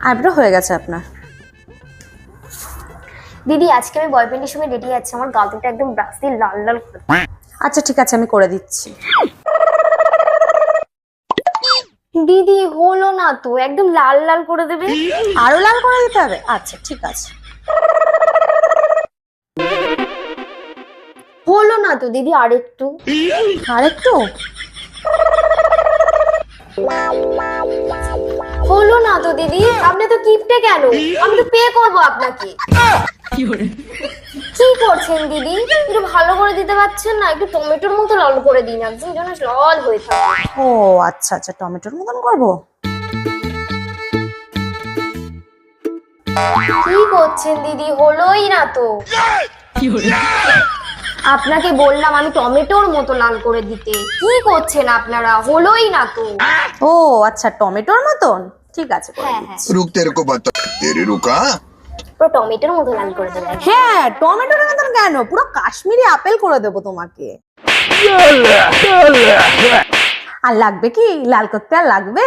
Eyebrow হয়ে গেছে আপনার। দিদি আজকে আমি বয়ফ্রেন্ডের সঙ্গে ডেটে যাচ্ছি, আমার গাল দুটো একদম ব্রাশ দিয়ে লাল লাল করে। আচ্ছা ঠিক আছে, আমি করে দিচ্ছি। দিদি হলো না তো, একদম লাল লাল করে দেবে। আরো লাল করে দিতে হবে? আচ্ছা ঠিক আছে। হলো না তো দিদি, আরেকটু। আরেকটু? হলো না তো দিদি, আপনি তো কিপটে কেন? আমি তো পে করবো আপনাকে। কি করছেন দিদি? একটু ভালো করে দিতে পারছেন না? একটু টমেটোর মতো লাল করে দিন, একদম যেন লাল হয়ে থাকে। ও আচ্ছা আচ্ছা, টমেটোর মতন করবো। কি করছেন দিদি? হলোই না তো। আপনাকে বললাম আমি টমেটোর মতো লাল করে দিতে, কি করছেন আপনারা? হলোই না তো। ও আচ্ছা, টমেটোর মতন, ঠিক আছে করে হ্যাঁ দিচ্ছি। হ্যাঁ, रुक तेरे को बता तेरे रुका পুরো টমেটোর মতো লাল করে দেবেন। হ্যাঁ, টমেটোর মতন কেন, পুরো কাশ্মীরি আপেল করে দেবো তোমাকে। আর লাগবে কি, লাল করতে আর লাগবে?